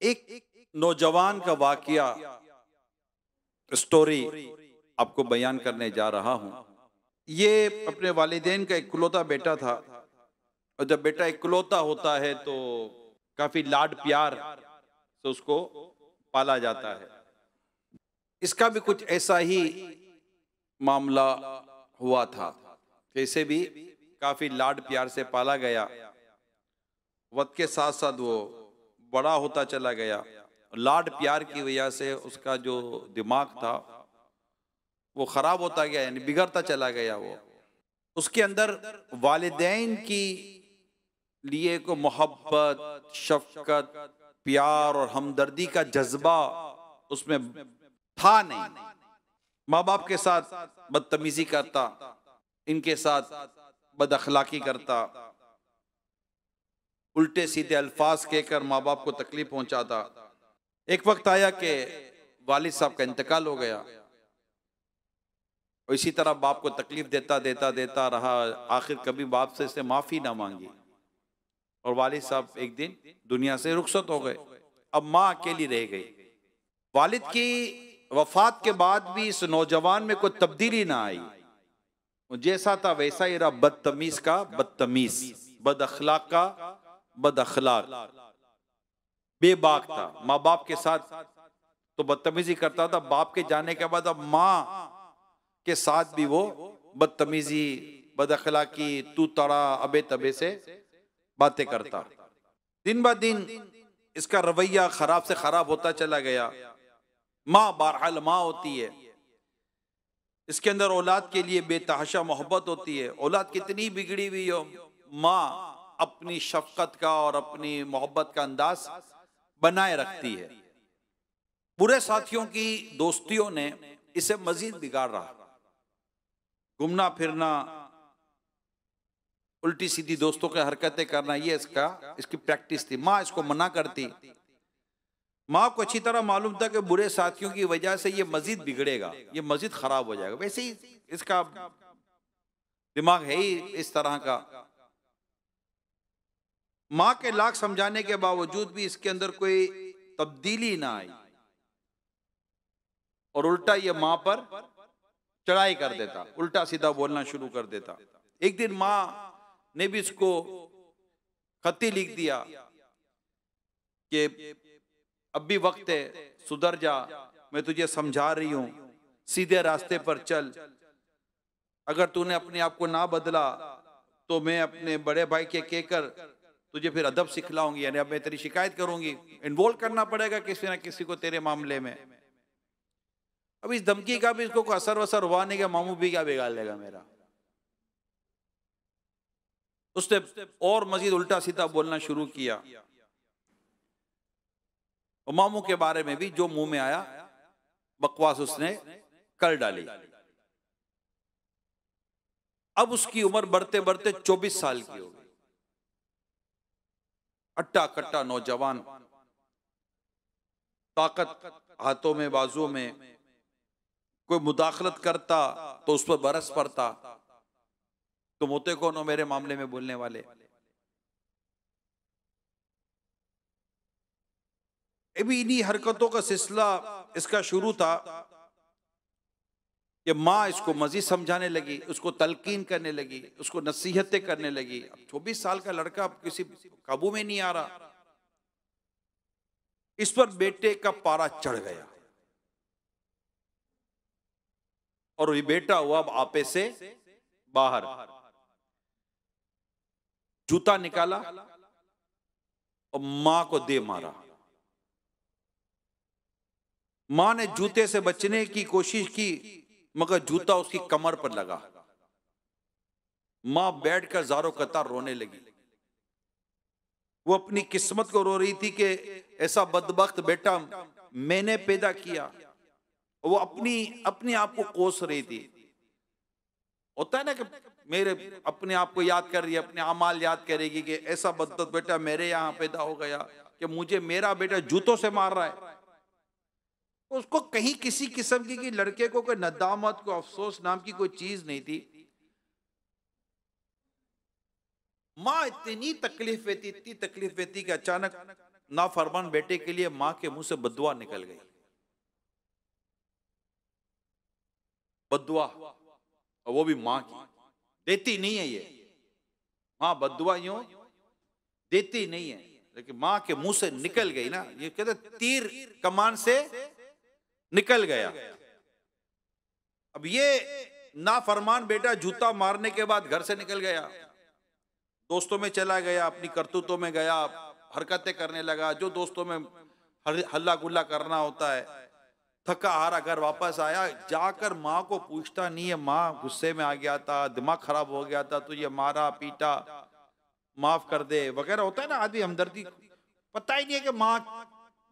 एक नौजवान का वाकया स्टोरी आपको बयान करने जा रहा हूं। ये अपने वालिदैन का इकलौता बेटा था, और जब बेटा इकलौता होता है तो काफी लाड प्यार से उसको पाला जाता है। इसका भी कुछ ऐसा ही मामला हुआ था कि इसे भी काफी लाड प्यार से पाला गया। वक्त के साथ साथ वो बड़ा होता चला गया। लाड प्यार की वजह से उसका जो दिमाग था वो खराब होता गया, यानी बिगड़ता चला गया। वो उसके अंदर वालिदैन की लिए को मोहब्बत, शफकत, प्यार और हमदर्दी का जज्बा उसमें था नहीं। माँ बाप के साथ बदतमीजी करता, इनके साथ बदअखलाकी करता, उल्टे सीधे अल्फाज कहकर माँ बाप को तकलीफ पहुंचाता। एक वक्त आया कि वालिद साहब का इंतकाल हो गया, और इसी तरह बाप को तकलीफ देता देता देता रहा। आखिर कभी बाप से इसने माफी ना मांगी, और वालिद साहब एक दिन दुनिया से रुखसत हो गए। अब माँ अकेली रह गई। वालिद की वफात के बाद भी इस नौजवान में कोई तब्दीली ना आई। वो जैसा था वैसा ही रहा, बदतमीज का बदतमीज, बद अखलाक का बद अखलाक, बेबाक था। माँ बाप के साथ तो बदतमीजी करता था, बाप के जाने के बाद अब माँ के साथ भी वो बदतमीजी, बद अखलाकी, तू तड़ा, अबे तबे से बातें करता। दिन ब दिन इसका रवैया खराब से खराब होता चला गया। माँ बहरहाल माँ होती है, इसके अंदर औलाद के लिए बेतहाशा मोहब्बत होती है। औलाद कितनी बिगड़ी हुई हो, माँ अपनी शफकत का और अपनी मोहब्बत का अंदाज बनाए रखती है। बुरे साथियों की दोस्तियों ने इसे मजीद बिगाड़ रहा। घूमना फिरना, उल्टी सीधी दोस्तों की हरकतें करना, ये इसकी प्रैक्टिस थी। माँ इसको मना करती। माँ को अच्छी तरह मालूम था कि बुरे साथियों की वजह से ये मजीद बिगड़ेगा, ये मजीद खराब हो जाएगा। वैसे ही इसका दिमाग है ही इस तरह का। माँ के लाख समझाने के बावजूद भी इसके अंदर कोई तब्दीली ना आई, और उल्टा ये माँ पर चढ़ाई कर देता, उल्टा सीधा बोलना शुरू कर देता। एक दिन माँ ने भी इसको खत्ती लिख दिया कि अब भी वक्त है, सुधर जा, मैं तुझे समझा रही हूं, सीधे रास्ते पर चल। अगर तूने अपने आप को ना बदला तो मैं अपने बड़े भाई के कहकर तुझे फिर अदब सिखलाऊंगी, यानी अब मैं तेरी शिकायत करूंगी, इन्वॉल्व करना पड़ेगा किसी ना किसी को तेरे मामले में। अब इस धमकी का भी इसको कोई असर वसर हुआ नहीं कि मामू भी क्या बिगाड़ लेगा मेरा। उसने और मजीद उल्टा सीधा बोलना शुरू किया, और मामू के बारे में भी जो मुंह में आया बकवास उसने कर डाली। अब उसकी उम्र बढ़ते बढ़ते 24 साल की हो गई। अट्टा कट्टा नौजवान, ताकत हाथों में बाजुओं में। कोई मुदाखलत करता तो उस पर बरस पड़ता, तुम होते कौन हो मेरे मामले में बोलने वाले। अभी इन्हीं हरकतों का सिलसिला इसका शुरू था कि माँ इसको मजीद समझाने लगी, उसको तलकीन करने लगी, उसको नसीहतें करने लगी। अब 24 साल का लड़का अब किसी काबू में नहीं आ रहा। इस पर बेटे का पारा चढ़ गया, और ये बेटा हुआ अब आपे से बाहर। जूता निकाला और मां को दे मारा। मां ने जूते से बचने की कोशिश की, मगर जूता उसकी कमर पर लगा। मां बैठकर ज़ारो कतार रोने लगी। वो अपनी किस्मत को रो रही थी कि ऐसा बदबख्त बेटा मैंने पैदा किया। वो अपनी आप को कोस रही थी। होता है ना कि मेरे अपने आप को याद कर रही है, अपने अमाल याद करेगी कि ऐसा बदबख्त बेटा मेरे यहाँ पैदा हो गया कि मुझे मेरा बेटा जूतों से मार रहा है। उसको कहीं किसी किस्म की लड़के को कोई नदामत, को अफसोस नाम की कोई चीज नहीं थी। माँ इतनी तकलीफ देती, इतनी तकलीफ देती कि अचानक नाफरमान बेटे के लिए मां के मुंह से बद्दुआ निकल गई। बद्दुआ, और वो भी मां की। देती नहीं है ये मां बद्दुआ, यूं देती नहीं है, लेकिन मां के मुंह से निकल गई ना, ये कहते तीर कमान से निकल गया। अब ये नाफरमान बेटा जूता मारने के बाद घर से निकल गया, दोस्तों में चला गया, अपनी करतूतों में गया, हरकतें करने लगा जो दोस्तों में हल्ला गुल्ला करना होता है। थका हारा घर वापस आया, जाकर माँ को पूछता नहीं है, माँ गुस्से में आ गया था, दिमाग खराब हो गया था, तुझे मारा पीटा, माफ कर दे वगैरह होता है ना आदमी हमदर्दी। पता ही नहीं है कि माँ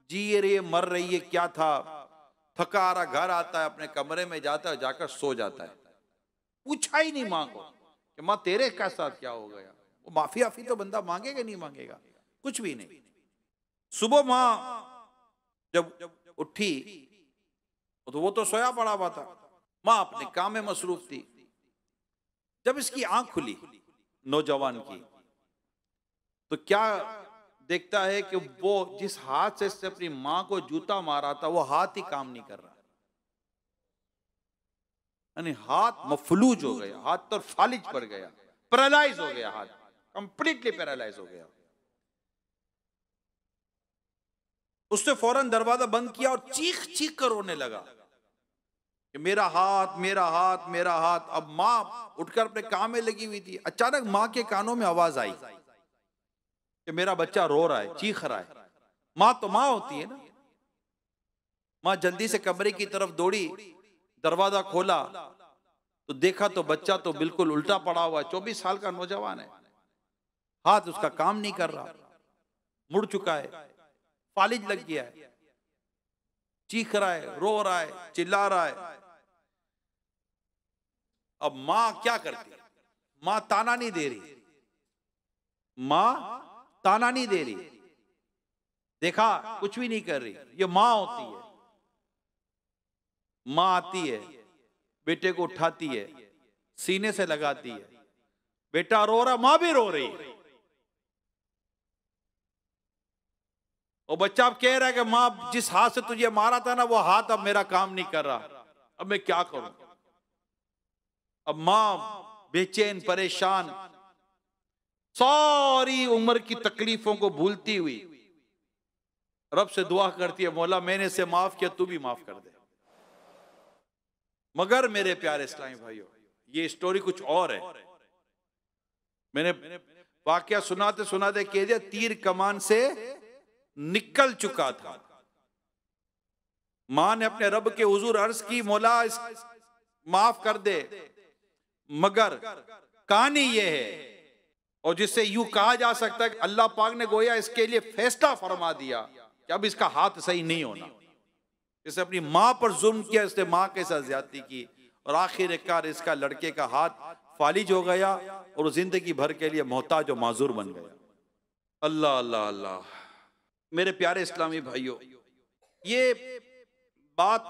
जी रही है मर रही है क्या था। थका हारा घर आता है, अपने कमरे में जाता है, जाकर सो जाता है। पूछा ही नहीं माँ को कि माँ तेरे का साथ क्या हो गया। वो माफी आफी तो बंदा मांगेगा नहीं मांगेगा, कुछ भी नहीं। सुबह माँ जब उठी तो वो तो सोया पड़ा हुआ था, माँ अपने काम में मसरूफ थी। जब इसकी आंख खुली नौजवान की, तो क्या देखता है कि वो जिस हाथ से इसने अपनी माँ को जूता मारा था वो हाथ ही काम नहीं कर रहा, यानी हाथ मफलूज हो गया, हाथ तो फालिज पड़ गया, पैरालाइज हो गया, हाथ कंप्लीटली पैरालाइज हो गया। उसने फौरन दरवाजा बंद किया और चीख चीख कर रोने लगा कि मेरा हाथ मेरा हाथ मेरा हाथ। अब मां उठकर अपने काम में लगी हुई थी, अचानक मां के कानों में आवाज आई कि मेरा बच्चा रो रहा है, चीख रहा है। मां तो मां होती है ना। मां जल्दी से कमरे की तरफ दौड़ी, दरवाजा खोला तो देखा तो बच्चा तो बिल्कुल उल्टा पड़ा हुआ है, 24 साल का नौजवान है, हाथ उसका काम नहीं कर रहा, मुड़ चुका है, फालिज लग गया है, चीख रहा है, रो रहा है, चिल्ला रहा है। अब मां क्या करती, मां ताना नहीं दे रही, मां ताना नहीं दे रही, देखा कुछ भी नहीं कर रही, ये मां होती है। मां आती है, बेटे को उठाती है, सीने से लगाती है, बेटा रो रहा, मां भी रो रही है। और बच्चा अब कह रहा है कि मां जिस हाथ से तुझे मारा था ना वो हाथ अब मेरा काम नहीं कर रहा, अब मैं क्या करूं। अब मां बेचैन परेशान, सारी उम्र की तकलीफों को भूलती हुई रब से दुआ करती है, मौला मैंने इसे माफ किया, तू भी माफ कर दे। मगर मेरे प्यारे इस्लामी भाइयों, ये स्टोरी कुछ और है। मैंने वाकया सुनाते सुनाते कह दिया, तीर कमान से निकल चुका था। मां ने अपने रब के हुजूर अर्ज की, मौला माफ कर दे, मगर कहानी यह है, और जिससे यूं कहा जा सकता है कि अल्लाह पाक ने गोया इसके लिए फैसला फरमा दिया कि अब इसका हाथ सही नहीं होना। इसने अपनी मां पर जुल्म किया, इसने मां के साथ ज्यादती की, और आखिरकार इसका लड़के का हाथ फालिज हो गया और जिंदगी भर के लिए मोहताज और माजूर बन गया। अल्लाह अल्लाह अल्लाह। मेरे प्यारे इस्लामी भाइयों, ये बात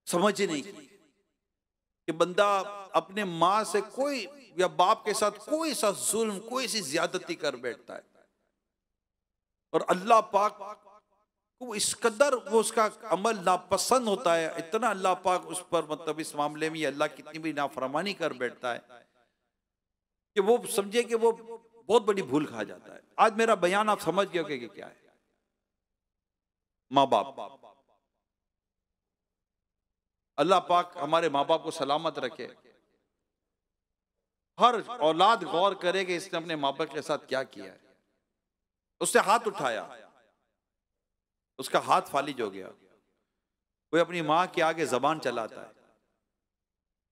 समझने की कि बंदा अपने माँ से कोई या बाप के साथ कोई सा जुल्म, कोई सी ज्यादती कर बैठता है, और अल्लाह पाक को इस कदर वो उसका अमल नापसंद होता है, इतना अल्लाह पाक उस पर मतलब इस मामले में अल्लाह कितनी भी नाफरमानी कर बैठता है कि वो समझे कि वो बहुत बड़ी भूल खा जाता है। आज मेरा बयान आप समझ गए कि क्या है। माँ बाप, अल्लाह पाक हमारे माँ बाप को सलामत रखे। हर औलाद गौर करे कि इसने अपने माँ बाप के साथ क्या किया है। उससे हाथ उठाया, उसका हाथ फालिज हो गया। कोई अपनी माँ के आगे जबान चलाता है,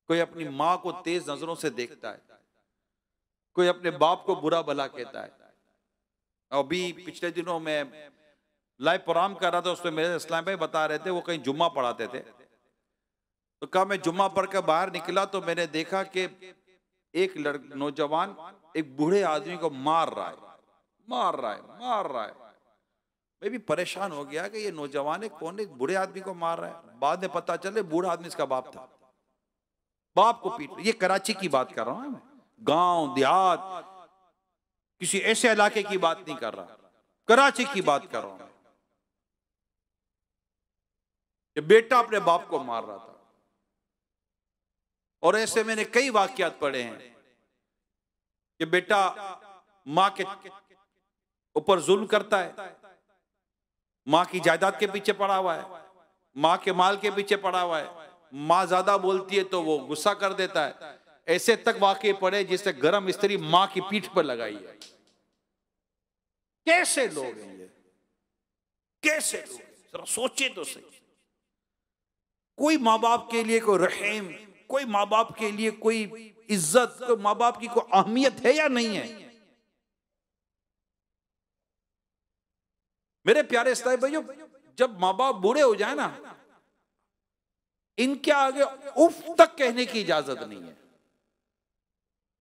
कोई अपनी माँ को तेज नजरों से देखता है, कोई अपने बाप को बुरा भला कहता है। अभी पिछले दिनों में लाइव प्रोग्राम कर रहा था, उसमें मेरे इस्लाम भाई बता रहे थे, वो कहीं जुम्मा पढ़ाते थे, तो कहा मैं जुम्मा पढ़ कर बाहर निकला तो मैंने देखा कि एक नौजवान एक बूढ़े आदमी को मार रहा है, मार रहा है, मार रहा है। मैं भी परेशान हो गया कि ये नौजवान है कौन, एक बूढ़े आदमी को मार रहा है। बाद में पता चले बूढ़ा आदमी इसका बाप था, बाप को पीट। ये कराची की बात कर रहा हूं मैं, गांव देहात, किसी ऐसे इलाके की बात नहीं कर रहा। कराची की बात कर रहा हूं कि बेटा अपने बाप को मार रहा था। और ऐसे मैंने कई वाकयात पढ़े हैं कि बेटा मां के ऊपर जुल्म करता है, मां की जायदाद के पीछे पड़ा हुआ है, मां के माल के पीछे पड़ा हुआ है, मां ज्यादा बोलती है तो वो गुस्सा कर देता है। ऐसे तक वाकये पड़े जिससे गरम स्त्री मां की पीठ पर लगाई है। कैसे लोग हैं ये, कैसे लोग, जरा सोचे तो सही। कोई माँ बाप के लिए कोई रहम, कोई माँ बाप के लिए कोई इज्जत, कोई माँ बाप की कोई अहमियत है या नहीं है? मेरे प्यारे इस्लामी भाइयों, जब माँ बाप बूढ़े हो जाए ना, इनके आगे उफ तक कहने की इजाजत नहीं है।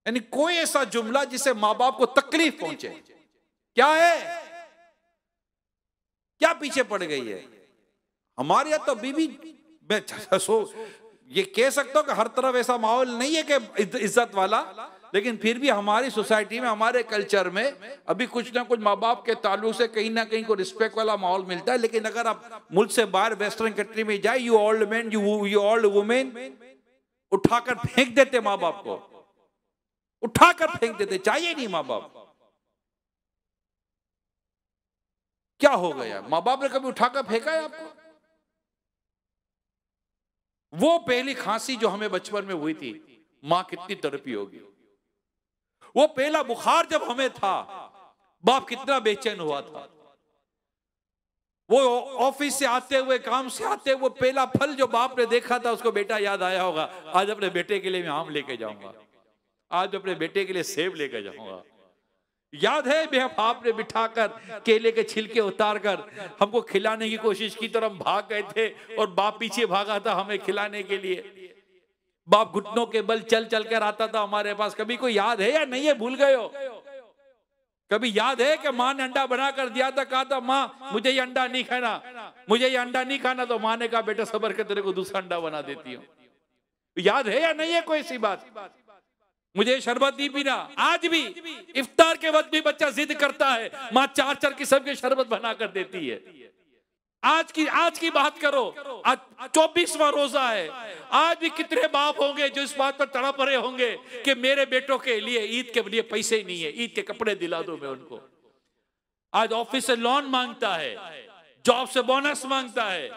यानी कोई ऐसा जुमला जिससे माँ बाप को तकलीफ पहुंचे। क्या है, क्या पीछे पड़ गई है? हमारे यहाँ तो बीबी, मैं ये कह सकता हूं कि हर तरफ ऐसा माहौल नहीं है कि इज्जत वाला, लेकिन फिर भी हमारी सोसाइटी में, हमारे कल्चर में अभी कुछ ना कुछ माँ बाप के ताल्लुक से कहीं ना कहीं को रिस्पेक्ट वाला माहौल मिलता है। लेकिन अगर आप मुल्क से बाहर वेस्टर्न कंट्री में जाए, you old man, you old women, उठाकर फेंक देते माँ बाप को, उठाकर फेंक देते, चाहिए नहीं माँ बाप। क्या हो गया? माँ बाप ने कभी उठाकर फेंका है आपको? वो पहली खांसी जो हमें बचपन में हुई थी, मां कितनी तड़पी होगी। वो पहला बुखार जब हमें था, बाप कितना बेचैन हुआ था। वो ऑफिस से आते हुए, काम से आते हुए, पहला फल जो बाप ने देखा था, उसको बेटा याद आया होगा, आज अपने बेटे के लिए मैं आम लेके जाऊंगा, आज अपने बेटे के लिए सेब लेके जाऊंगा। याद है मैं बाप ने बिठाकर केले के छिलके उतारकर हमको खिलाने की कोशिश की, तो हम भाग गए थे और बाप पीछे भागा था हमें खिलाने के लिए। बाप घुटनों के बल चल चल कर आता था हमारे पास। कभी कोई याद है या नहीं है? भूल गए हो? कभी याद है कि माँ ने अंडा बना कर दिया था, कहा था माँ मुझे ये अंडा नहीं खाना, मुझे ये अंडा नहीं खाना, तो माँ ने कहा बेटा सब्र कर, तेरे को दूसरा अंडा बना देती हूँ। याद है या नहीं है कोई ऐसी बात? मुझे शरबत नहीं पीना। आज भी इफ्तार के वक्त भी बच्चा जिद करता है, माँ 4 किस्म के शरबत बना कर देती है। आज की बात करो, आज 24वां रोजा है। आज भी कितने बाप होंगे जो इस बात पर तड़प रहे होंगे कि मेरे बेटों के लिए ईद के लिए पैसे नहीं है, ईद के कपड़े दिला दो मैं उनको। आज ऑफिस से लोन मांगता है, जॉब से बोनस मांगता है,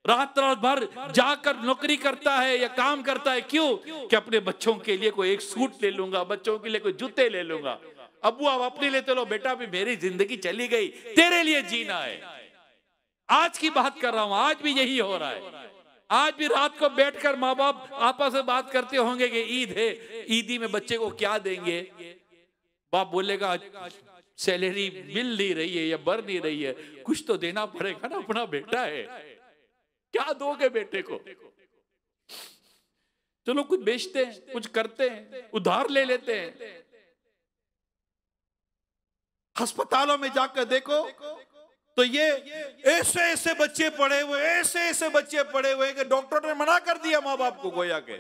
रात भर जाकर नौकरी करता है या काम करता है। क्यों? कि अपने बच्चों के लिए कोई एक सूट ले लूंगा, बच्चों के लिए कोई जूते ले लूंगा। अब्बू आप अपने लिए तो लो, बेटा भी मेरी जिंदगी चली गई, तेरे लिए जीना है। आज की बात कर रहा हूं, आज भी यही हो रहा है। आज भी रात को बैठकर माँ बाप आपस में बात करते होंगे कि ईद है, ईदी में बच्चे को क्या देंगे। बाप बोलेगा सैलरी मिल नहीं रही है या बढ़ नहीं रही है, कुछ तो देना पड़ेगा ना, अपना बेटा है, क्या दोगे बेटे को? चलो कुछ बेचते हैं, कुछ करते हैं, उधार ले लेते हैं। अस्पतालों में जाकर देखो तो ये ऐसे ऐसे बच्चे पड़े हुए, ऐसे ऐसे बच्चे पड़े हुए कि डॉक्टर ने मना कर दिया माँ बाप को गोया के,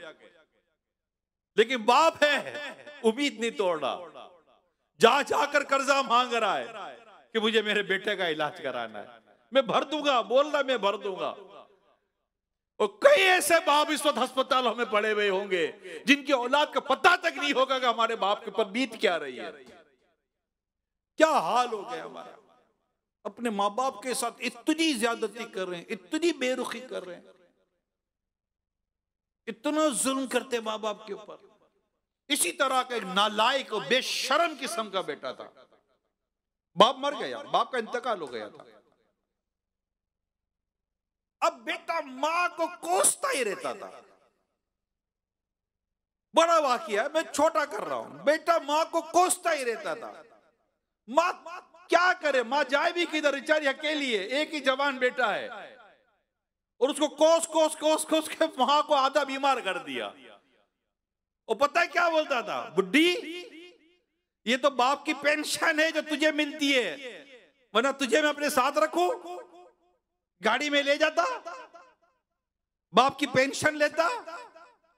लेकिन बाप है उम्मीद नहीं तोड़ रहा, जा जाकर कर्जा मांग रहा है कि मुझे मेरे बेटे का इलाज कराना है, मैं भर दूंगा, बोल रहा मैं भर दूंगा। और कई ऐसे बाप इस वक्त अस्पतालों में पड़े हुए होंगे जिनकी औलाद का पता तक नहीं होगा कि हमारे बाप के ऊपर बीत क्या रही है। क्या हाल हो गया हमारा। अपने माँ बाप के साथ इतनी ज्यादती कर रहे हैं, इतनी बेरुखी कर रहे हैं, इतना जुल्म करते माँ बाप के ऊपर। इसी तरह का एक नालायक और बेशर्म किस्म का बेटा था, बाप मर गया, बाप का इंतकाल हो गया था। अब बेटा मां को कोसता ही रहता था। बड़ा वाकया, मैं छोटा कर रहा हूं। बेटा मां को कोसता ही रहता था। मां क्या करे, मां जाए भी किधर, बेचारी अकेली है, एक ही जवान बेटा है, और उसको कोस कोस कोस कोस के मां को आधा बीमार कर दिया। और पता है क्या बोलता था, बुड्ढी ये तो बाप की पेंशन है जो तुझे मिलती है, वरना तुझे मैं अपने साथ रखूं, गाड़ी में ले जाता, बाप की पेंशन लेता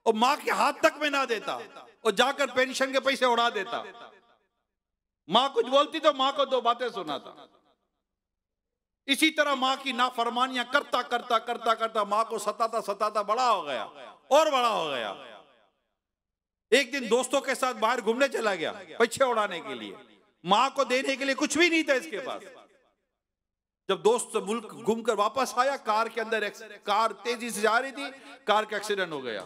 और मां के हाथ तक में ना देता और जाकर पेंशन के पैसे उड़ा देता। मां कुछ बोलती तो मां को 2 बातें सुनाता। इसी तरह माँ की नाफरमानियां करता करता करता करता माँ को सताता सताता बड़ा हो गया और बड़ा हो गया। एक दिन दोस्तों के साथ बाहर घूमने चला गया पीछे उड़ाने के लिए, माँ को देने के लिए कुछ भी नहीं था इसके पास। जब दोस्त मुल्क घूमकर वापस आया, कार के अंदर कार तेजी से जा रही थी, कार का एक्सीडेंट हो गया।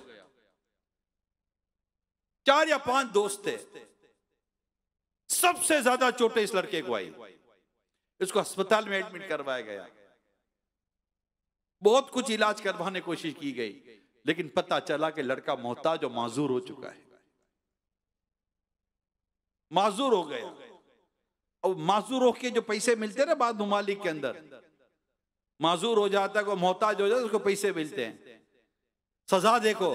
4 या 5 दोस्त थे, सबसे ज्यादा चोटें इस लड़के को आई। इसको अस्पताल में एडमिट करवाया गया, बहुत कुछ इलाज करवाने की कोशिश की गई, लेकिन पता चला कि लड़का मोहताज और माजूर हो चुका है, माजूर हो गया। और माजूर होके जो पैसे मिलते हैं ना बाद ममालिक के अंदर, माजूर हो जाता है को मोहताज हो जाता है, उसको पैसे मिलते हैं। सजा देखो,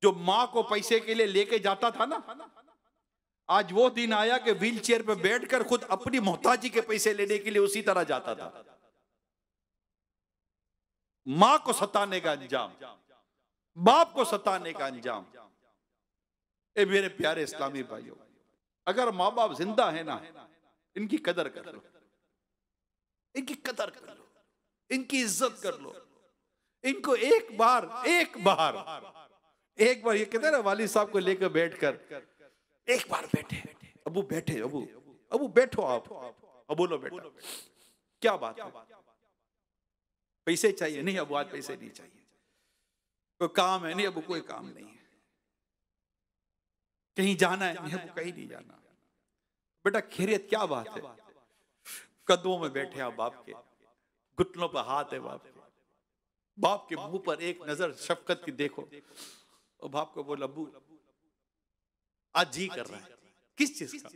जो माँ को पैसे के लिए लेके जाता था ना, आज वो दिन आया कि व्हील चेयर पे बैठकर खुद अपनी मोहताजी के पैसे लेने के लिए उसी तरह जाता था। माँ को सताने का अंजाम, बाप को सताने का अंजाम। ए मेरे प्यारे इस्लामी भाइयों, अगर माँ बाप जिंदा है ना, इनकी कदर कर लो, इनकी कदर कर लो, इनकी इज्जत कर लो। इनको एक बार ये कहते हैं ना, वाली साहब को लेकर बैठकर एक बार बैठे, अबू बैठे, अबू बैठो, आप बोलो बेटा क्या बात है, पैसे चाहिए? नहीं अबू आज पैसे नहीं चाहिए। कोई काम है? नहीं अबू कोई काम नहीं है। कहीं जाना है? नहीं अबू कहीं नहीं जाना। बेटा खैरियत? क्या बात है? कदमों में बैठे आप बाप के, घुटनों पर हाथ है बाप के, बाप के मुंह पर एक नजर शफकत की देखो, और बाप को बोल अबू आज जी कर रहा है, किस चीज का?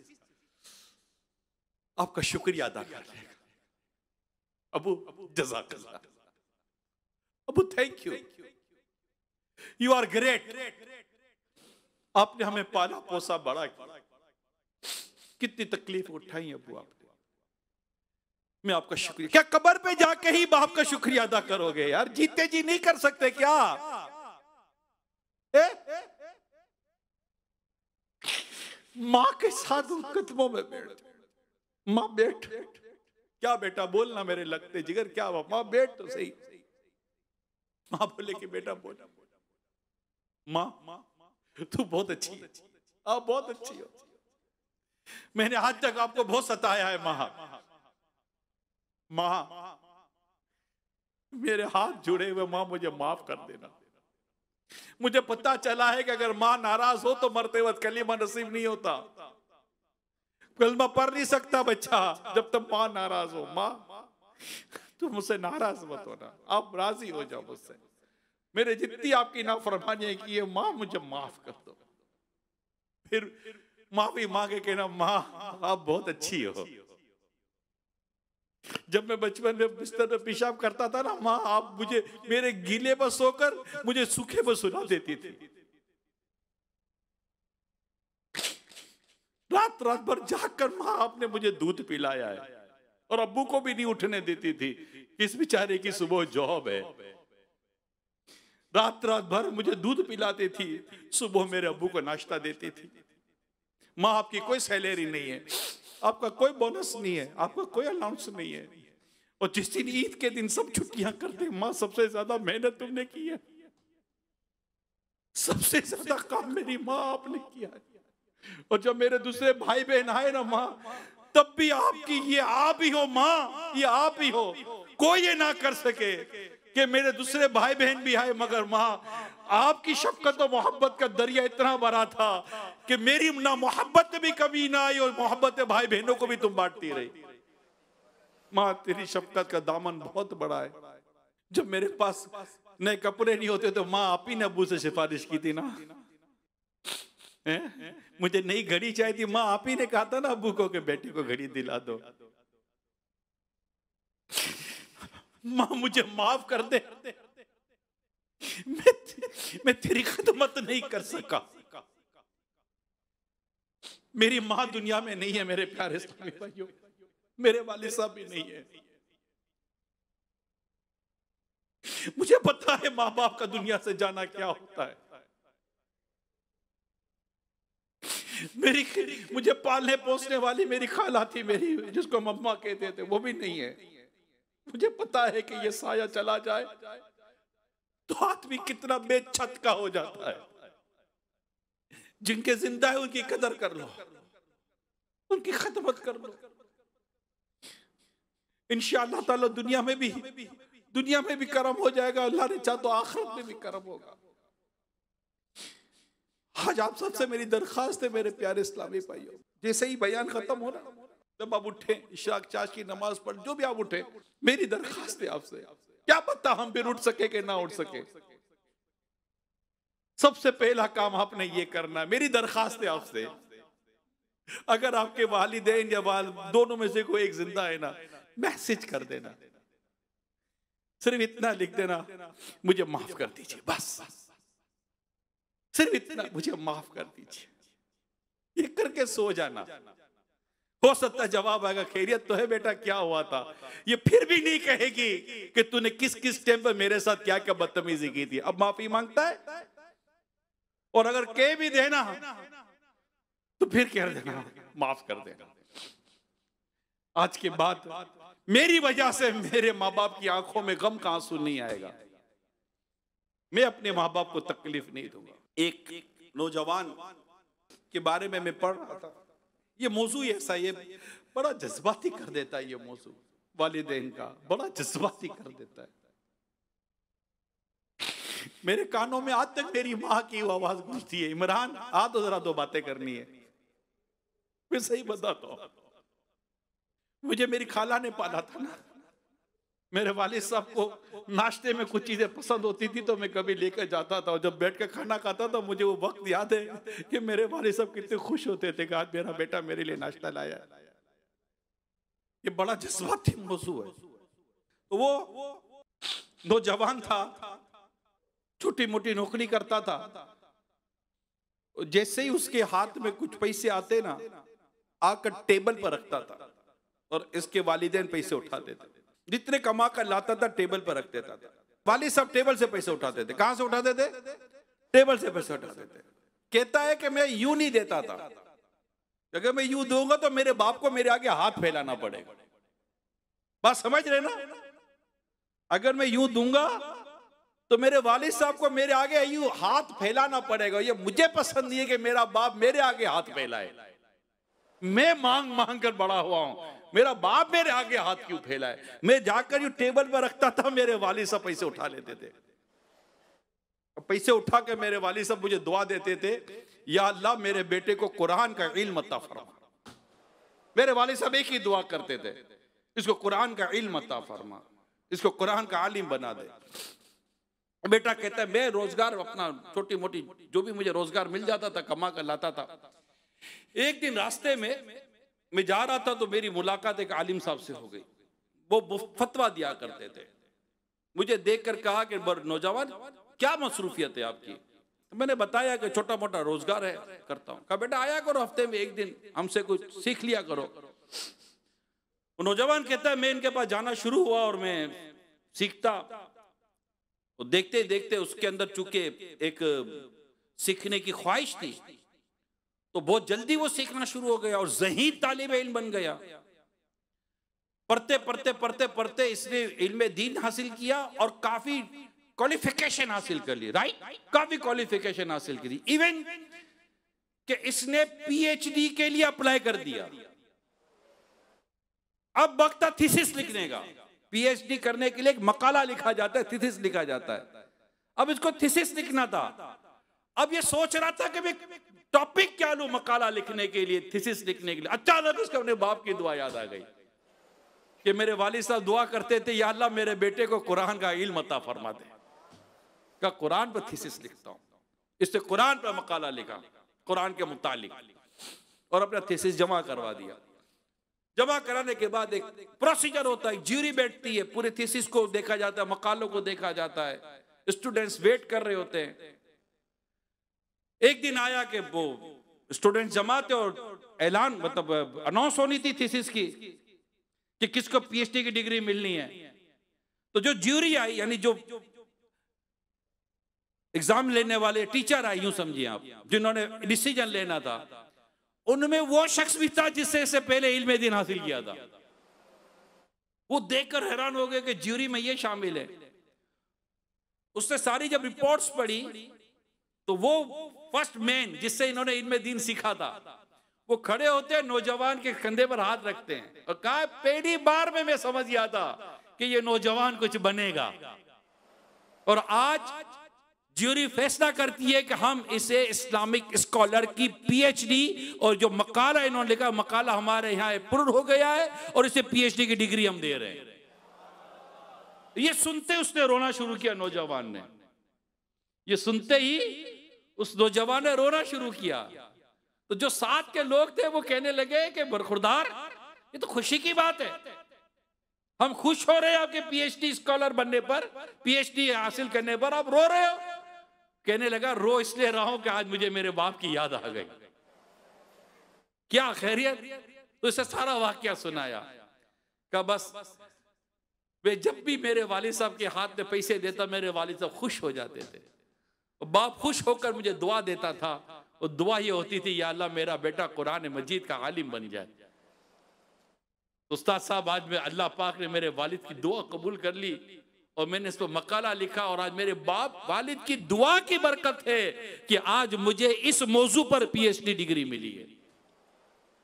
आपका शुक्रिया अदा कर लेगा। अबू जज़ाकल्लाह, Abu thank you, you are great, आपने हमें पाला पोसा बड़ा किया, कितनी तकलीफ उठाई अबू आपने, मैं आपका शुक्रिया। क्या कब्र पे जाके ही बाप का शुक्रिया अदा करोगे यार? जीते जी नहीं कर सकते क्या? माँ के साथ उन कदमों में बैठ, माँ बैठ, क्या बेटा बोलना मेरे लगते जिगर, क्या हुआ? माँ बैठ तो सही। माँ बोले कि बेटा बोल, माँ तू बहुत अच्छी है, आप बहुत अच्छी हो, मैंने आज तक आपको बहुत सताया है माँ, मेरे हाथ जुड़े हुए माँ मुझे माफ कर देना। मुझे पता चला है कि अगर माँ नाराज हो तो मरते वक्त कलीमा नसीब नहीं होता, कलमा पढ़ नहीं सकता बच्चा जब तक माँ नाराज हो। माँ तुम मुझसे नाराज मत होना, आप राजी हो जाओ मुझसे, मेरे जितनी आपकी नाफरमानियां की है माँ मुझे माफ कर दो। फिर माफी मांगे कहना माँ आप बहुत अच्छी हो। जब मैं बचपन में बिस्तर में पेशाब करता था ना, माँ आप मुझे मेरे गीले पर सोकर मुझे सूखे पर सुला देती थी। रात रात भर जागकर माँ आपने मुझे दूध पिलाया है, और अब्बू को भी नहीं उठने देती थी, इस बेचारे की सुबह जॉब है। रात रात भर मुझे दूध पिलाती थी, सुबह मेरे अब्बू को नाश्ता देती थी। माँ आपकी कोई सैलरी नहीं है, आपका कोई बोनस नहीं है, आपका कोई अलाउंस नहीं है, और जिस दिन ईद के दिन सब छुट्टियां करते, माँ सबसे ज्यादा मेहनत तुमने की है, सबसे ज्यादा काम मेरी माँ आपने किया है। और जब मेरे दूसरे भाई बहन आए ना माँ, तब भी आपकी ये आप ही हो माँ, ये आप ही हो, कोई ये ना कर सके कि मेरे दूसरे भाई बहन भी आए, मगर माँ आपकी शफकत और मोहब्बत का दरिया इतना बड़ा था कि मेरी ना मोहब्बत में भी कमी ना आई, और मोहब्बत भाई बहनों को भी तुम बांटती रही। माँ तेरी शफकत का दामन बहुत बड़ा है। जब मेरे पास नए कपड़े नहीं होते तो माँ आप ही ने अब्बू से सिफारिश की थी ना, मुझे नई घड़ी चाहिए थी, माँ आप ही ने कहा था ना अब्बू को कि बेटी को घड़ी दिला दो। माँ मुझे माफ कर दे, मैं तेरी खिदमत नहीं कर सका। मेरी माँ दुनिया में नहीं है मेरे प्यारे इस्लामी भाइयों, मेरे वालिद साहब भी नहीं है। मुझे पता है माँ बाप का दुनिया से जाना क्या होता है। मेरी मुझे पालने पोसने वाली मेरी खाला थी मेरी, जिसको मम्मा कहते थे, वो भी नहीं है। मुझे पता है कि ये साया चला जाए तो आदमी कितना बेछत का हो जाता है। जिनके जिंदा है उनकी कदर कर लो, उनकी खिदमत कर लो। इंशाअल्लाह ताला दुनिया में भी करम हो जाएगा, अल्लाह ने चाहा तो आखिरत में भी करम होगा। आज आप सबसे मेरी दरखास्त है मेरे प्यारे इस्लामी भाइयों, जैसे ही बयान खत्म हो रहा, जब आप उठे इशराक चाश की नमाज पढ़, जो भी आप उठे, मेरी दरखास्त है आपसे, क्या पता हम फिर उठ सके कि ना उठ सके, सबसे पहला काम आपने ये करना है। मेरी दरखास्त है आपसे, अगर आपके वालिदैन या दोनों में से कोई एक जिंदा है ना, मैसेज कर देना, सिर्फ इतना लिख देना, मुझे माफ कर दीजिए, बस सिर्फ इतना, मुझे माफ कर दीजिए, ये करके सो जाना। हो सकता है जवाब आएगा, खैरियत तो है बेटा, क्या हुआ था। ये फिर भी नहीं कहेगी कि तूने किस किस टाइम पर मेरे साथ क्या क्या बदतमीजी की थी। अब माफी मांगता है, और अगर कह भी देना तो फिर कह देना माफ कर देना। आज के बाद मेरी वजह से मेरे माँ बाप की आंखों में गम का आंसू नहीं आएगा, मैं अपने माँ बाप को तकलीफ नहीं दूंगा। एक नौजवान के बारे में मैं पढ़ रहा था, ये मौजू ऐसा, ये बड़ा जज्बाती कर देता है, ये मौजू वालिदैन का बड़ा जज्बाती कर देता है। मेरे कानों में आज तक मेरी माँ की आवाज गूंजती है, इमरान आ तो जरा दो बातें करनी है। मैं सही बताता हूं, मुझे मेरी खाला ने पाला था ना, मेरे वालिद साहब को नाश्ते में कुछ चीजें पसंद होती थी तो मैं कभी लेकर जाता था, और जब बैठ कर खाना खाता था मुझे वो वक्त याद है कि मेरे वालिद साहब कितने खुश होते थे कि आज मेरा बेटा मेरे लिए नाश्ता लाया। ये बड़ा जज्बाती मौजू है। तो वो नौजवान था, छोटी मोटी नौकरी करता था, जैसे ही उसके हाथ में कुछ पैसे आते ना, आकर टेबल पर रखता था और इसके वालिदैन पैसे उठाते थे, जितने कमा कर लाता था टेबल पर रख देता था। वालिद साहब टेबल से पैसे उठाते थे। कहां से उठाते थे? टेबल से पैसे उठाते थे। कहता है कि मैं यूं नहीं देता था, अगर मैं यूं दूंगा तो मेरे बाप को मेरे आगे हाथ फैलाना पड़ेगा। बात समझ रहे ना? अगर मैं यूं दूंगा तो मेरे वालिद साहब को मेरे आगे यूं हाथ फैलाना पड़ेगा। ये मुझे पसंद नहीं है कि मेरा बाप मेरे आगे हाथ फैलाए। मैं मांग मांग कर बड़ा हुआ हूं, मेरा बाप मेरे आगे हाथ क्यों फैलाए। मैं जाकर यूं टेबल पर रखता था, मेरे वालिद साहब पैसे उठा लेते थे। पैसे उठा के मेरे वालिद साहब मुझे दुआ देते थे, या अल्लाह मेरे बेटे को कुरान का इल्म अता फरमा। मेरे वालिद साहब एक ही दुआ करते थे, इसको कुरान का इल्म अता फरमा, इसको कुरान का आलिम बना दे। बेटा कहता है मैं रोजगार अपना छोटी मोटी जो भी मुझे रोजगार मिल जाता था कमा कर लाता था। एक दिन रास्ते में मैं जा रहा था तो मेरी मुलाकात एक आलिम साहब से हो गई। वो फतवा दिया करते थे। मुझे देखकर कहा कि नौजवान क्या मसरूफियत है आपकी। तो मैंने बताया कि छोटा मोटा रोजगार है करता हूँ। कहा बेटा आया करो हफ्ते में एक दिन, हमसे कुछ सीख लिया करो। वो नौजवान कहता है मैं इनके पास जाना शुरू हुआ और मैं सीखता, और देखते देखते उसके अंदर चूंकि एक सीखने की ख्वाहिश थी तो बहुत जल्दी वो सीखना शुरू हो गया और ज़हीन तालिब इल्म बन गया। पढ़ते पढ़ते पढ़ते पढ़ते इसने इल्म दीन हासिल किया और काफी क्वालिफिकेशन हासिल कर ली। राइट, काफी क्वालिफिकेशन हासिल की। इवन कि इसने पीएचडी के लिए अप्लाई कर दिया। अब वक्त था थीसिस लिखने का। पीएचडी करने के लिए एक मकाला लिखा जाता है, थीसिस लिखा जाता है। अब इसको थीसिस लिखना था। अब ये सोच रहा था कि मैं टॉपिक क्या लूं मकाला लिखने के लिए, थीसिस लिखने के लिए। अचानक उसको अपने बाप की दुआ याद आ गई कि मेरे वालिद साहब दुआ करते थे, या अल्लाह मेरे बेटे को कुरान का इल्म अता फरमा दे। का कुरान पर थीसिस लिखता हूं। इससे कुरान पर मकाला लिखा कुरान के मुतालिक और अपना थीसिस जमा करवा दिया। जमा कराने के बाद एक प्रोसीजर होता है, ज्यूरी बैठती है, पूरे थीसिस को देखा जाता है, मकालों को देखा जाता है, स्टूडेंट्स वेट कर रहे होते हैं। एक दिन आया कि वो स्टूडेंट्स जमा थे और ऐलान मतलब अनाउंस होनी थी थीसिस की कि किसको पीएचडी की डिग्री मिलनी है। तो जो ज्यूरी आई, यानी जो एग्जाम लेने वाले टीचर आए, यूं समझिए आप, जिन्होंने डिसीजन लेना था, उनमें वो शख्स भी था जिससे इससे पहले इल्म दीन हासिल किया था। वो देखकर हैरान हो गए कि ज्यूरी में ये शामिल है। उसने सारी जब रिपोर्ट्स पढ़ी तो वो फर्स्ट मैन जिससे इन्होंने इल्म दीन सीखा था, वो खड़े होते हैं, नौजवान के कंधे पर हाथ रखते हैं और कहा, पहली बार में मैं समझ गया था कि ये नौजवान कुछ बनेगा। और आज ज्यूरी फैसला करती है कि हम इसे इस्लामिक स्कॉलर की पीएचडी, और जो मकाला इन्होंने लिखा, मकाला हमारे यहाँ अप्रूव हो गया है और इसे पीएचडी की डिग्री हम दे रहे हैं। ये सुनते उसने रोना शुरू किया, नौजवान ने। ये सुनते ही उस नौजवान ने रोना शुरू किया। तो जो साथ के लोग थे वो कहने लगे कि बरखुरदार, ये तो खुशी की बात है, हम खुश हो रहे हैं आपके पीएचडी स्कॉलर बनने पर, पीएचडी हासिल करने पर, आप रो रहे हो। कहने लगा, रो इसलिए रहा हूं कि आज मुझे मेरे बाप की याद आ गई। क्या खैरियत? तो इसे सारा वाकया सुनाया। का बस वे जब भी मेरे वालिद साहब के हाथ में पैसे देता, मेरे वालिद साहब खुश हो जाते थे। बाप खुश होकर मुझे दुआ देता था, और दुआ ये होती थी, या अल्लाह मेरा बेटा कुरान मजीद का आलिम बन जाए। उस्ताद साहब, आज मैं अल्लाह पाक ने मेरे वालिद की दुआ कबूल कर ली और मैंने इस पर मकाला लिखा, और आज मेरे बाप वालिद की दुआ की बरकत है कि आज मुझे इस मौजू पर पीएचडी डिग्री मिली है।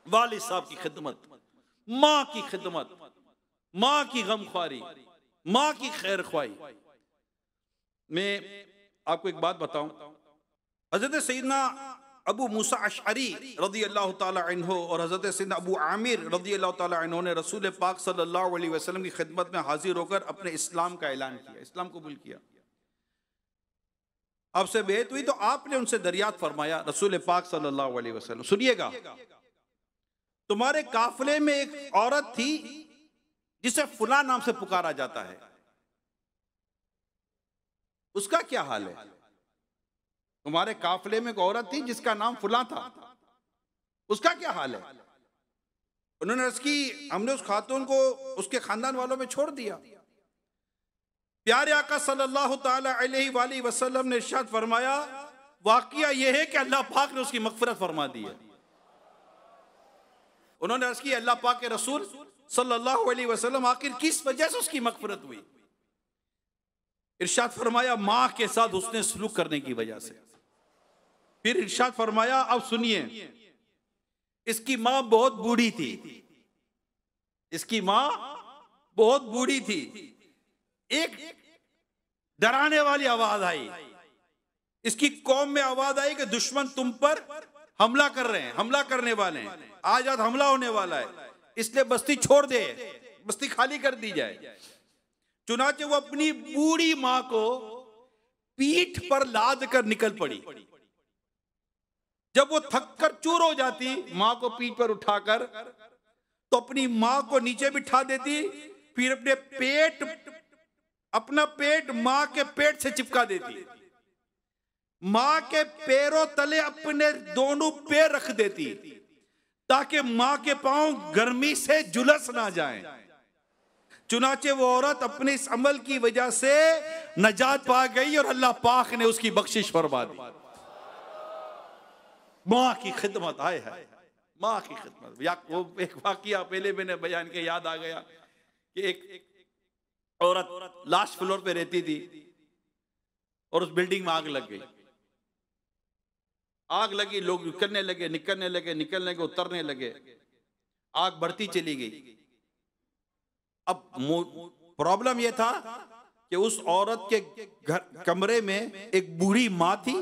वालिद साहब की खिदमत, माँ की खिदमत, माँ की गमख्वारी, माँ की खैर ख्वाही। मैं आपको एक बात बताऊं, हजरत सैयदना अबू मूसा अशअरी रज़ी अल्लाह ताला अन्हु और हजरत सैयदना अबू आमिर रज़ी अल्लाह ताला अन्हु ने रसूल पाक सल्लल्लाहु अलैहि वसल्लम की खिदमत में हाजिर होकर अपने इस्लाम का ऐलान किया, इस्लाम कबूल किया। आपसे बेहत हुई तो आपने उनसे दरियात फरमाया, रसूल पाक सल्लल्लाहु अलैहि वसल्लम, सुनिएगा, तुम्हारे काफिले में एक औरत थी जिसे फुला नाम से पुकारा जाता है, उसका क्या हाल है? तुम्हारे काफिले में एक औरत थी जिसका नाम फुला था, उसका क्या हाल है? उन्होंने अर्ज़ की, हमने उस खातून को उसके खानदान वालों में छोड़ दिया। प्यारे आका सल्लल्लाहु ताला अलैहि वसल्लम ने इरशाद फरमाया, वाकया यह है कि अल्लाह पाक ने उसकी मग़फ़िरत फरमा दी है। उन्होंने अर्ज़ की, अल्लाह पाक के रसूल सल्लल्लाहु अलैहि वसल्लम, आखिर किस वजह से उसकी मग़फ़िरत हुई? इरशाद फरमाया, माँ के साथ उसने सलूक करने की वजह से। फिर इरशाद फरमाया, अब सुनिए, इसकी माँ बहुत बूढ़ी थी, इसकी माँ बहुत बूढ़ी थी। एक डराने वाली आवाज आई, इसकी कौम में आवाज आई कि दुश्मन तुम पर हमला कर रहे हैं, हमला करने वाले हैं, आज आज हमला होने वाला है, इसलिए बस्ती छोड़ दे, बस्ती खाली कर दी जाए। चुनाचे वो अपनी बूढ़ी माँ को पीठ पर लाद कर निकल पड़ी। जब वो थक कर चूर हो जाती, माँ को पीठ पर उठाकर तो अपनी माँ को नीचे बिठा देती, फिर अपना पेट माँ के पेट से चिपका देती, माँ के पैरों तले अपने दोनों पैर रख देती ताकि माँ के पांव गर्मी से झुलस ना जाएं। चुनाचे वो औरत अपने इस अमल की वजह से नजात पा गई और अल्लाह पाक ने उसकी बख्शिश फरमा दी। माँ की खिदमत आए है, माँ की खिदमत। या वो एक वाकया पहले मैंने बयान के याद आ गया कि एक औरत लास्ट फ्लोर पे रहती थी और उस बिल्डिंग में आग लग गई। आग लगी, लोग निकलने लगे, निकलने लगे, निकलने लगे, उतरने लगे, आग बढ़ती चली गई। अब प्रॉब्लम यह था कि उस औरत के घर कमरे में एक बूढ़ी माँ थी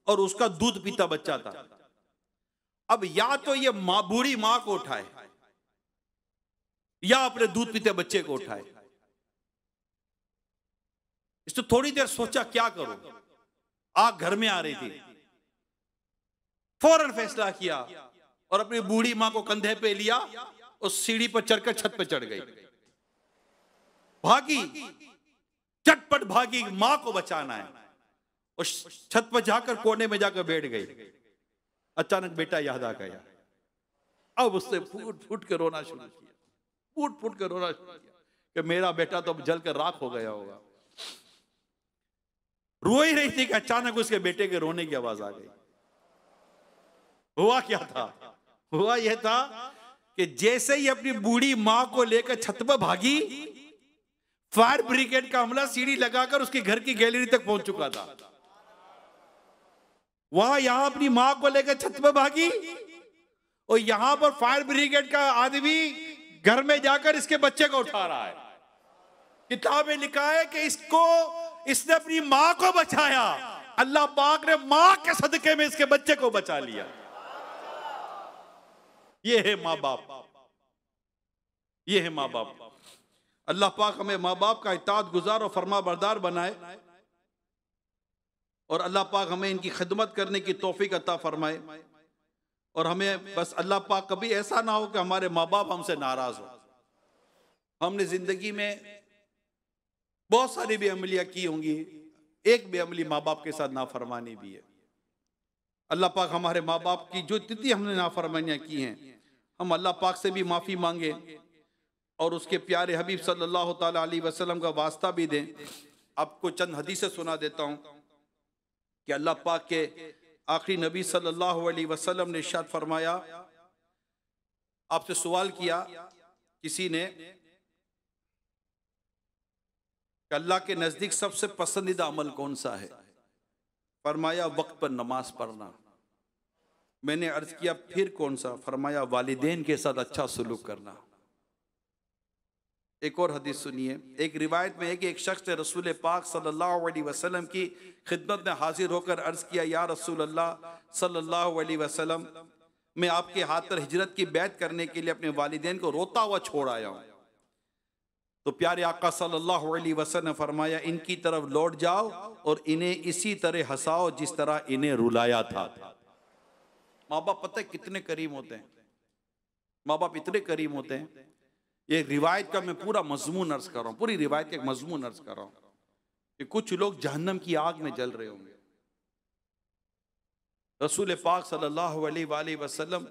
और उसका दूध पीता बच्चा था। अब या तो ये माँ बूढ़ी माँ को उठाए या अपने दूध पीते बच्चे को उठाए। इसने थोड़ी देर सोचा क्या करूं, आग घर में आ रही थी, फौरन फैसला किया और अपनी बूढ़ी माँ को कंधे पे लिया और सीढ़ी पर चढ़कर छत पे चढ़ गई। भागी, चटपट भागी, माँ को बचाना है, और छत पर जाकर कोने में जाकर बैठ गई। अचानक बेटा याद आ गया। अब उसने फूट फूट कर रोना शुरू किया, फूट फूट कर रोना शुरू किया कि मेरा बेटा तो अब जलकर राख हो गया होगा। रो ही रही थी कि अचानक उसके बेटे के रोने की आवाज आ गई। हुआ क्या था? हुआ यह था कि जैसे ही अपनी बूढ़ी मां को लेकर छत पर भागी, फायर ब्रिगेड का अमला सीढ़ी लगाकर उसके घर की गैलरी तक पहुंच चुका था। वहां यहां अपनी मां को लेकर छत पर भागी और यहां पर फायर ब्रिगेड का आदमी घर में जाकर इसके बच्चे को उठा रहा है। किताब में लिखा है कि इसने अपनी मां को बचाया, अल्लाह पाक ने मां के सदके में इसके बच्चे को बचा लिया। ये है माँ बाप, ये है माँ बाप। अल्लाह पाक हमें माँ बाप का इताअत गुजार और फरमा बरदार बनाए और अल्लाह पाक हमें इनकी खिदमत करने की तौफीक अता फरमाए। और हमें बस अल्लाह पाक कभी ऐसा ना हो कि हमारे माँ बाप हमसे नाराज हो। हमने जिंदगी में बहुत सारी बेअमलियाँ की होंगी, एक बेअमली माँ बाप के साथ नाफरमानी भी है। अल्लाह पाक हमारे माँ बाप की जो जितनी हमने नाफरमानियाँ की हैं, हम अल्लाह पाक से भी माफ़ी मांगे और उसके प्यारे हबीब सल्लल्लाहु ताला अलैहि वसल्लम का वास्ता भी दें। आपको चंद हदीसें सुना देता हूँ कि अल्लाह पाक के आखिरी नबी सल्लल्लाहु अलैहि वसल्लम ने इरशाद फरमाया, आपसे सवाल किया किसी ने कि अल्लाह के नज़दीक सबसे पसंदीदा अमल कौन सा है? फरमाया वक्त पर नमाज पढ़ना। मैंने अर्ज किया फिर कौन सा? फरमाया वालिदैन के साथ अच्छा सलूक करना। एक और हदीस सुनिए। एक रिवायत में है कि एक शख्स ने रसूल पाक सल्लल्लाहु अलैहि वसल्लम की खिदमत में हाजिर होकर अर्ज किया, या रसूल अल्लाह सल्लल्लाहु अलैहि वसल्लम, मैं आपके हाथ पर हिजरत की बैत करने के लिए अपने वालिदैन को रोता हुआ छोड़ आया हूँ। तो प्यारे आका सल्लल्लाहु अलैहि वसल्लम ने फरमाया, इनकी तरफ लौट जाओ और इन्हें इसी तरह हंसाओ जिस तरह इन्हें रुलाया था। माँ बाप पता है कितने करीम होते हैं, माँ बाप इतने करीम होते हैं। ये रिवायत का मैं पूरा मजमून अर्ज कर रहा हूँ, पूरी रिवायत का एक मजमून अर्ज कर रहा हूँ कि कुछ लोग जहन्नम की आग में जल रहे होंगे, रसूल पाक सल्लल्लाहु अलैहि वसल्लम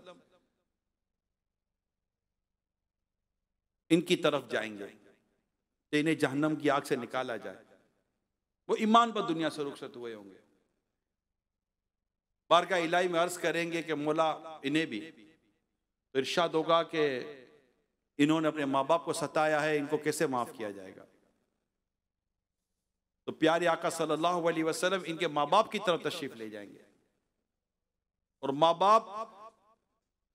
इनकी तरफ जाएंगे तो इन्हें जहन्नम की आग से निकाला जाए। वो ईमान पर दुनिया से रुखसत हुए होंगे, बारगाह इलाही में अर्ज करेंगे कि मौला इन्हें भी। तो इरशाद होगा कि इन्होंने अपने माँ बाप को सताया है, इनको कैसे माफ किया जाएगा? तो प्यारे आका सल्लल्लाहु अलैहि वसल्लम इनके माँ बाप की तरफ तशरीफ ले जाएंगे और माँ बाप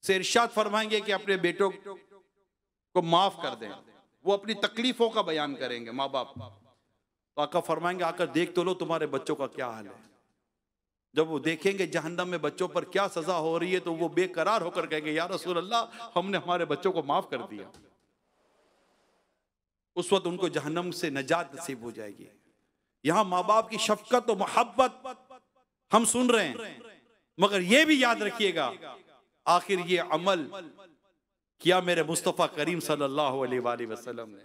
से इरशाद फरमाएंगे कि अपने बेटों को माफ कर दें। वो अपनी तकलीफों का बयान करेंगे माँ बाप। तो आका फरमाएंगे, आकर देख तो लो तुम्हारे बच्चों का क्या हाल है। जब वो देखेंगे जहन्नम में बच्चों पर क्या सजा हो रही है तो वो बेकरार होकर कहेंगे, या रसूल अल्लाह, हमने हमारे बच्चों को माफ कर दिया। उस वक्त उनको जहन्नम से नजात नसीब हो जाएगी। यहां माँ बाप की शफकत और मोहब्बत हम सुन रहे हैं, मगर ये भी याद रखिएगा आखिर ये अमल किया मेरे मुस्तफ़ा करीम सल्लल्लाहु अलैहि वसल्लम ने।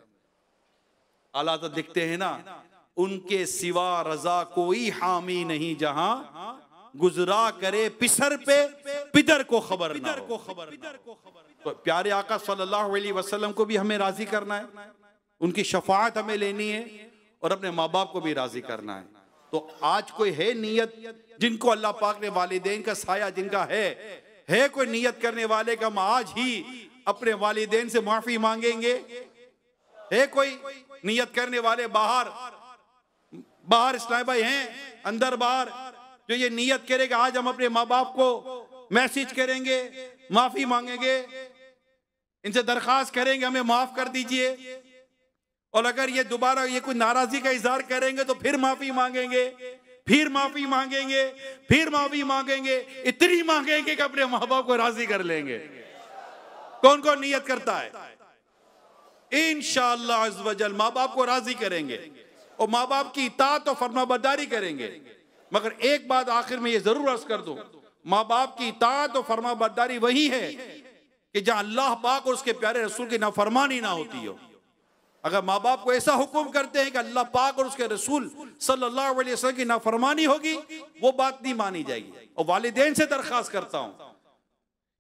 आला तो दिखते हैं ना, उनके सिवा रजा कोई हामी नहीं, जहां गुजरा करे पिसर पे पिदर को खबर ना हो। तो प्यारे आका सल्लल्लाहु अलैहि वसल्लम को भी हमें राजी करना है, उनकी शफाअत हमें लेनी है और अपने माँ बाप को भी राजी करना है। तो आज कोई है नियत जिनको अल्लाह पाक ने वालिदैन का साया जिनका है कोई नियत करने वाले का हम आज ही अपने वालिदैन से माफी मांगेंगे? है कोई नियत करने वाले? बाहर इस्लाम भाई हैं, अंदर बाहर, जो ये नियत करेगा आज हम अपने माँ बाप को मैसेज करेंगे, माफी मांगेंगे, इनसे दरखास्त करेंगे हमें माफ कर दीजिए, और अगर ये दोबारा ये कोई नाराजगी का इजहार करेंगे तो फिर माफी मांगेंगे, फिर माफी मांगेंगे, फिर माफी मांगेंगे, इतनी मांगेंगे कि अपने माँ बाप को राजी कर लेंगे। कौन कौन नियत करता है? इंशाअल्लाह अज़्ज़ वजल माँ बाप को राजी करेंगे और माँ बाप की इताअत और फरमाबरदारी करेंगे। मगर एक बात आखिर में ये जरूर अर्ज कर दूं, माँ बाप की इताअत और फरमाबरदारी वही है कि जहां अल्लाह पाक और उसके प्यारे रसूल की नाफरमानी ना होती हो। अगर माँ बाप को ऐसा हुक्म करते हैं कि अल्लाह पाक और उसके रसूल सल्लल्लाहु अलैहि वसल्लम की नाफरमानी होगी, वो बात नहीं मानी जाएगी। और वालिदैन से दरखास्त करता हूं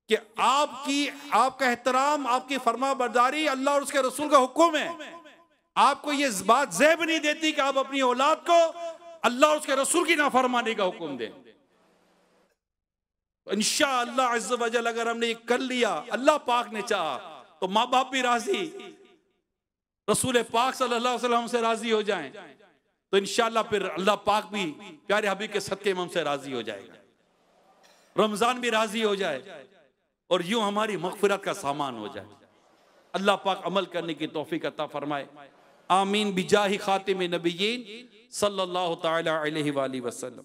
कि आपका एहतराम, आपकी फरमाबरदारी अल्लाह और उसके रसूल का हुक्म है। आपको ये बात ज़ेब नहीं देती कि आप अपनी औलाद को अल्लाह और उसके रसूल की नाफरमानी का हुक्म दें। तो इंशाअल्लाह अज़्ज़ व जल अगर हमने ये कर लिया, अल्लाह पाक ने चाहा तो माँ बाप भी राजी, रसूल पाक सल्लल्लाहु अलैहि वसल्लम से राजी हो जाएं, तो इंशाअल्लाह फिर अल्लाह पाक भी प्यारे हबीब के सदके में हमसे राजी हो जाएगा, रमजान भी राजी हो जाए और यूं हमारी मग़फ़िरत का सामान हो जाए। अल्लाह पाक अमल करने की तौफीक अता फरमाए। आमीन बिजाहि खातिम नबिय्यीन सल्लल्लाहु तआला अलैहि वसल्लम।